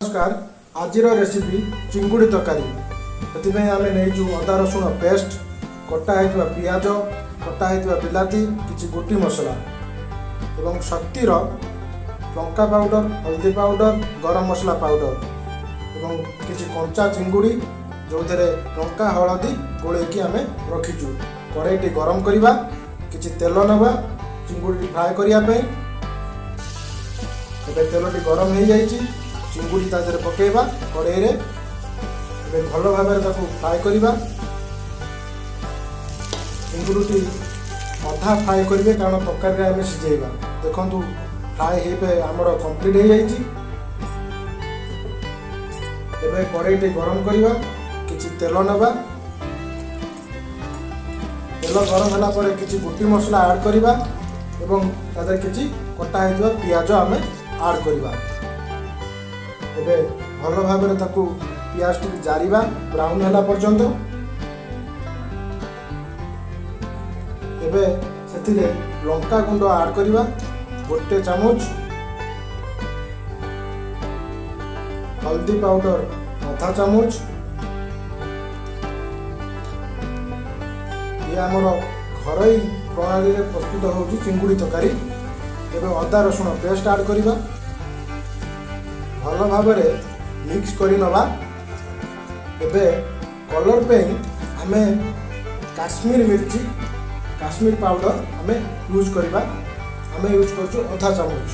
नमस्कार। आज रेसिपी चिंगुड़ी तरकारी से आम नहीं अदा रसुण पेस्ट कटा होता पियाज कटा होता बिलाती किसी गोटी मसला एवं शक्तिर लंका पाउडर हल्दी पाउडर गरम मसला पाउडर एवं किसी कंचा चिंगुड़ी जो लंका हलदी गोलैकी आम रखीचु। कड़ाईटी गरम करवा किसी तेल नवा चिंगुड़ी फ्राए करने तेलटी गरम हो जाए चिंगुड़ी तादेह पकेबा कड़ाई रे भल भाव फ्राए करवा। चिंगुड़ी अधा फ्राए करेंगे कारण तरकारी आम सीझेबा। देखु फ्राए हे आमर कंप्लीट हो जाए। कड़ाईटी गरम करवा किसी तेल नवा तेल गरम होला पर किसी गोटी मसला ऐड करवा एवं तादेह किसी कटा होता पियाज आम ऐड करवा। भल भाव पियाज टी जारिबा ब्राउन होला पर्यंत। से लंका गुंड ऐड करवा गोटे चामच, हल्दी पाउडर आधा चामच, ये आमर घरोई प्रणाली प्रस्तुत होची चिंगुड़ी तरकारी। अदा रसुण पेस्ट ऐड करवा भल भाव मिक्स करनवा। कलर पे आम काश्मीर मिर्ची काश्मीर पाउडर आम यूज करवा। आम यूज कर आधा चामच।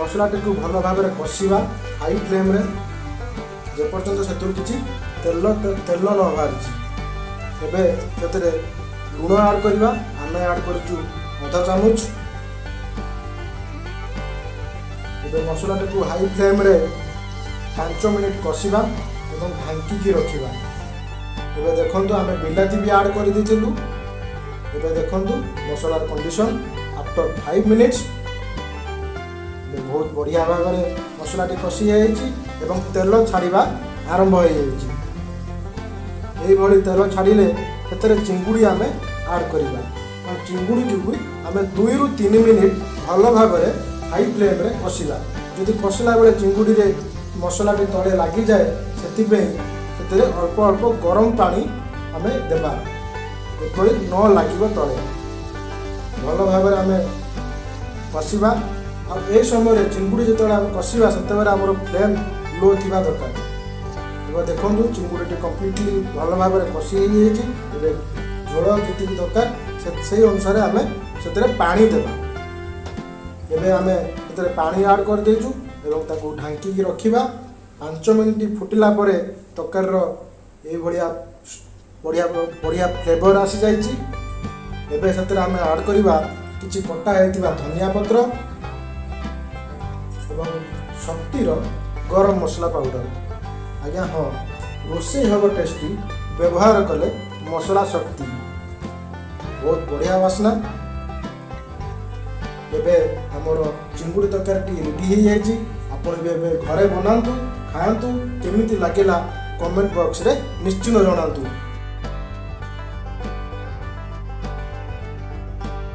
मसला टी भल भाव कषा हाई फ्लेम रे जेपर्यंत से किसी तेल तेल न बाहरी। लुण ऐड करवा आम ऐड कर आधा चामच। मसला टी हाई फ्लेम रे 5 मिनिट कषा और ढांकी रखा। देखु आम बिलाती भी ऐड कर देलु। देखु मसलार कंडीशन आफ्टर 5 मिनिट्स बहुत बढ़िया भाव में मसला टी कषि जाइए तेल छाड़ा आरंभ हो जाए। तेल छाड़े से चिंगुड़ी आम ऐड करवा। चिंगुड़ी की आम 2 ରୁ 3 मिनिट भल भाव हाई फ्लेम रे कषा। जदि कषला बेले चिंगुड़ी रे मसला टी तले लगी जाए से अल्प अल्प गरम पानी आम देबा एपरी न लगे तले भल भाव आम कषा। आ समय चिंगुड़ी जो आम कषा से आम फ्लेम लो थी दरकार। देखो चिंगुड़ी टी कम्प्लीटली भल भाव कषि झोल जी दरकार से अनुसार आम से पानी देवा। आम से पानी ऐड कर देचु एवं ढांकी रखा। 5 मिनिट फुटिला तरकार ये बढ़िया बढ़िया फ्लेवर आसी जाइए। से आम ऐड करवा किसी कटा होता धनिया पत्र एवं शक्तिर गरम मसला पाउडर। आज्ञा हाँ रोषे हम टेस्टी व्यवहार कले मसला शक्ति बहुत बढ़िया बास्ना। आमर चिंगुड़ी तरकारी रेडी हो जाए। आप घरे बनातु खातु केमिति लगे कमेंट बॉक्स रे निश्चित जनातु।